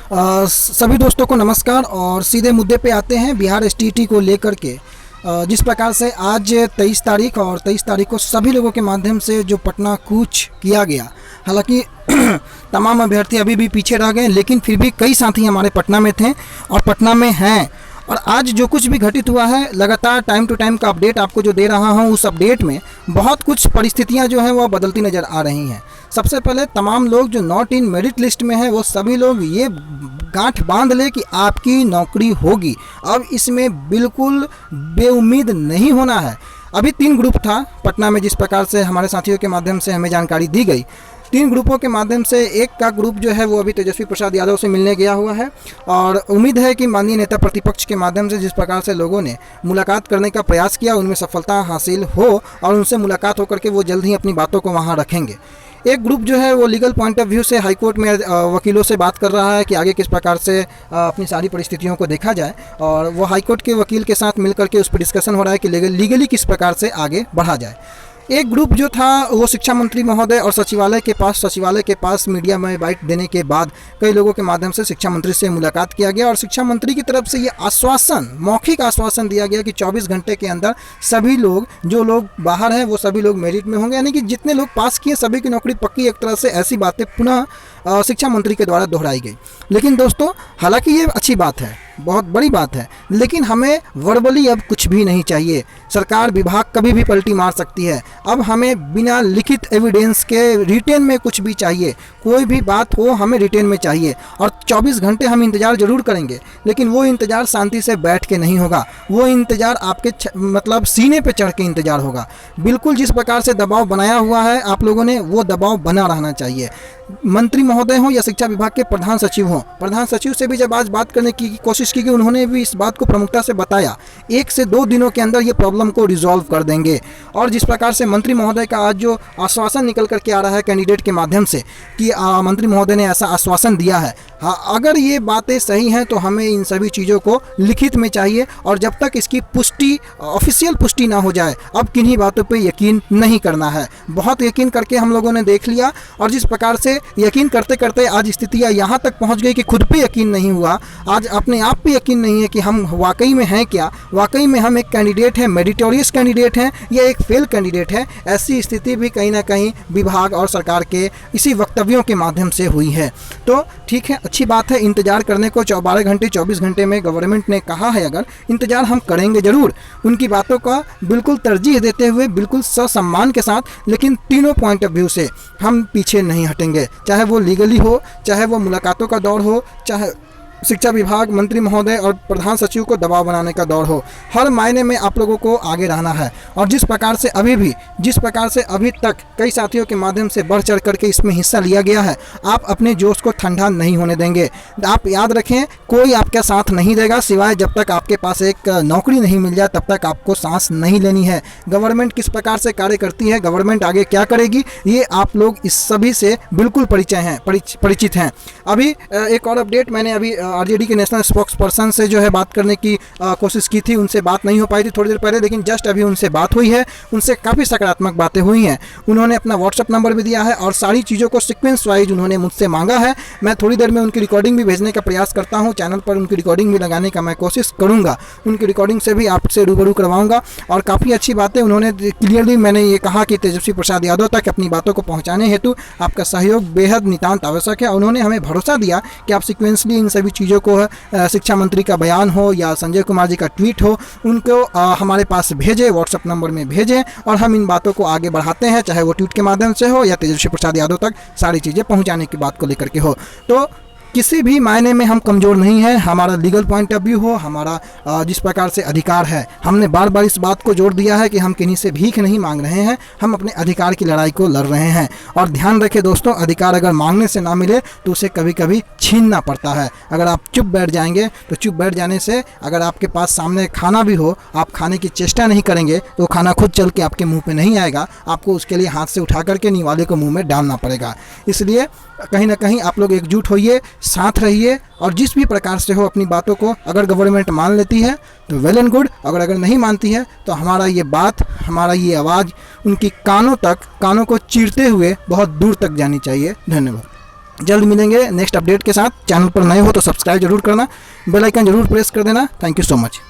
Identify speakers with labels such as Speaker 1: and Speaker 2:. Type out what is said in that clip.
Speaker 1: सभी दोस्तों को नमस्कार और सीधे मुद्दे पे आते हैं बिहार एसटीईटी को लेकर के। जिस प्रकार से आज 23 तारीख और 23 तारीख को सभी लोगों के माध्यम से जो पटना कूच किया गया, हालांकि तमाम अभ्यर्थी अभी भी पीछे रह गए, लेकिन फिर भी कई साथी हमारे पटना में थे और पटना में हैं। और आज जो कुछ भी घटित हुआ है, लगातार टाइम टू टाइम का अपडेट आपको जो दे रहा हूं, उस अपडेट में बहुत कुछ परिस्थितियां जो हैं वह बदलती नज़र आ रही हैं। सबसे पहले तमाम लोग जो नॉट इन मेरिट लिस्ट में हैं, वो सभी लोग ये गांठ बांध ले कि आपकी नौकरी होगी। अब इसमें बिल्कुल बेउम्मीद नहीं होना है। अभी 3 ग्रुप था पटना में, जिस प्रकार से हमारे साथियों के माध्यम से हमें जानकारी दी गई। 3 ग्रुपों के माध्यम से एक का ग्रुप जो है वो अभी तेजस्वी प्रसाद यादव से मिलने गया हुआ है और उम्मीद है कि माननीय नेता प्रतिपक्ष के माध्यम से जिस प्रकार से लोगों ने मुलाकात करने का प्रयास किया, उनमें सफलता हासिल हो और उनसे मुलाकात होकर के वो जल्द ही अपनी बातों को वहाँ रखेंगे। एक ग्रुप जो है वो लीगल पॉइंट ऑफ व्यू से हाईकोर्ट में वकीलों से बात कर रहा है कि आगे किस प्रकार से अपनी सारी परिस्थितियों को देखा जाए, और वो हाईकोर्ट के वकील के साथ मिलकर के उस पर डिस्कशन हो रहा है कि लीगली किस प्रकार से आगे बढ़ा जाए। एक ग्रुप जो था वो शिक्षा मंत्री महोदय और सचिवालय के पास मीडिया में बाइट देने के बाद कई लोगों के माध्यम से शिक्षा मंत्री से मुलाकात किया गया और शिक्षा मंत्री की तरफ से ये आश्वासन, मौखिक आश्वासन दिया गया कि 24 घंटे के अंदर सभी लोग, जो लोग बाहर हैं वो सभी लोग मेरिट में होंगे, यानी कि जितने लोग पास किए सभी की नौकरी पक्की। एक तरह से ऐसी बातें पुनः शिक्षा मंत्री के द्वारा दोहराई गई। लेकिन दोस्तों, हालांकि ये अच्छी बात है, बहुत बड़ी बात है, लेकिन हमें वर्बली अब कुछ भी नहीं चाहिए। सरकार विभाग कभी भी पलटी मार सकती है। अब हमें बिना लिखित एविडेंस के रिटेन में कुछ भी चाहिए। कोई भी बात हो हमें रिटेन में चाहिए और 24 घंटे हम इंतज़ार ज़रूर करेंगे, लेकिन वो इंतज़ार शांति से बैठ के नहीं होगा। वो इंतज़ार आपके मतलब सीने पे चढ़ के इंतज़ार होगा। बिल्कुल जिस प्रकार से दबाव बनाया हुआ है आप लोगों ने, वो दबाव बना रहना चाहिए। मंत्री महोदय हों या शिक्षा विभाग के प्रधान सचिव हों, प्रधान सचिव से भी जब आज बात करने की कोशिश की गई, उन्होंने भी इस बात को प्रमुखता से बताया 1 से 2 दिनों के अंदर ये प्रॉब्लम को रिजॉल्व कर देंगे। और जिस प्रकार से मंत्री महोदय का आज जो आश्वासन निकल करके आ रहा है कैंडिडेट के माध्यम से कि मंत्री महोदय ने ऐसा आश्वासन दिया है, हाँ, अगर ये बातें सही हैं तो हमें इन सभी चीज़ों को लिखित में चाहिए। और जब तक इसकी पुष्टि, ऑफिशियल पुष्टि ना हो जाए, अब किन्हीं बातों पे यकीन नहीं करना है। बहुत यकीन करके हम लोगों ने देख लिया और जिस प्रकार से यकीन करते करते आज स्थितियाँ यहाँ तक पहुँच गई कि खुद पे यकीन नहीं हुआ, आज अपने आप पे यकीन नहीं है कि हम वाकई में हैं क्या, वाकई में हम एक कैंडिडेट हैं, मेरिटोरियस कैंडिडेट हैं या एक फेल कैंडिडेट है। ऐसी स्थिति भी कहीं ना कहीं विभाग और सरकार के इसी वक्तव्यों के माध्यम से हुई है। तो ठीक है, अच्छी बात है, इंतजार करने को 12 घंटे 24 घंटे में गवर्नमेंट ने कहा है, अगर इंतजार हम करेंगे ज़रूर, उनकी बातों का बिल्कुल तरजीह देते हुए, बिल्कुल ससम्मान के साथ, लेकिन तीनों पॉइंट ऑफ व्यू से हम पीछे नहीं हटेंगे। चाहे वो लीगली हो, चाहे वो मुलाकातों का दौर हो, चाहे शिक्षा विभाग, मंत्री महोदय और प्रधान सचिव को दबाव बनाने का दौर हो, हर मायने में आप लोगों को आगे रहना है। और जिस प्रकार से अभी तक कई साथियों के माध्यम से बढ़ चढ़ करके इसमें हिस्सा लिया गया है, आप अपने जोश को ठंडा नहीं होने देंगे। आप याद रखें, कोई आपका साथ नहीं देगा, सिवाय जब तक आपके पास एक नौकरी नहीं मिल जाए तब तक आपको सांस नहीं लेनी है। गवर्नमेंट किस प्रकार से कार्य करती है, गवर्नमेंट आगे क्या करेगी, ये आप लोग इस सभी से बिल्कुल परिचित हैं। अभी एक और अपडेट, मैंने अभी आरजेडी के नेशनल स्पोक्स पर्सन से जो है बात करने की कोशिश की थी, उनसे बात नहीं हो पाई थी थोड़ी देर पहले, लेकिन जस्ट अभी उनसे बात हुई है। उनसे काफ़ी सकारात्मक बातें हुई हैं। उन्होंने अपना व्हाट्सअप नंबर भी दिया है और सारी चीज़ों को सीक्वेंस वाइज उन्होंने मुझसे मांगा है। मैं थोड़ी देर में उनकी रिकॉर्डिंग भी भेजने का प्रयास करता हूँ, चैनल पर उनकी रिकॉर्डिंग भी लगाने का मैं कोशिश करूँगा। उनकी रिकॉर्डिंग से भी आपसे रूबरू करवाऊँगा और काफ़ी अच्छी बातें उन्होंने क्लियरली, मैंने ये कहा कि तेजस्वी प्रसाद यादव तक अपनी बातों को पहुँचाने हेतु आपका सहयोग बेहद नितांत आवश्यक है। उन्होंने हमें भरोसा दिया कि आप सीक्वेंसली इन सभी चीज़ों को, शिक्षा मंत्री का बयान हो या संजय कुमार जी का ट्वीट हो, उनको हमारे पास भेजें, व्हाट्सएप नंबर में भेजें और हम इन बातों को आगे बढ़ाते हैं, चाहे वो ट्वीट के माध्यम से हो या तेजस्वी प्रसाद यादव तक सारी चीज़ें पहुंचाने की बात को लेकर के हो। तो किसी भी मायने में हम कमज़ोर नहीं हैं। हमारा लीगल पॉइंट ऑफ व्यू हो, हमारा जिस प्रकार से अधिकार है, हमने बार बार इस बात को जोड़ दिया है कि हम किन्हीं से भीख नहीं मांग रहे हैं, हम अपने अधिकार की लड़ाई को लड़ रहे हैं। और ध्यान रखें दोस्तों, अधिकार अगर मांगने से ना मिले तो उसे कभी कभी छीनना पड़ता है। अगर आप चुप बैठ जाएंगे तो चुप बैठ जाने से, अगर आपके पास सामने खाना भी हो, आप खाने की चेष्टा नहीं करेंगे तो खाना खुद चल के आपके मुँह पर नहीं आएगा, आपको उसके लिए हाथ से उठा करके निवाले को मुँह में डालना पड़ेगा। इसलिए कहीं ना कहीं आप लोग एकजुट होइए, साथ रहिए और जिस भी प्रकार से हो अपनी बातों को अगर गवर्नमेंट मान लेती है तो वेल एंड गुड, अगर नहीं मानती है तो हमारा ये बात, हमारा ये आवाज़ उनकी कानों को चीरते हुए बहुत दूर तक जानी चाहिए। धन्यवाद। जल्द मिलेंगे नेक्स्ट अपडेट के साथ। चैनल पर नए हो तो सब्सक्राइब जरूर करना, बेल आइकन जरूर प्रेस कर देना। Thank you so much.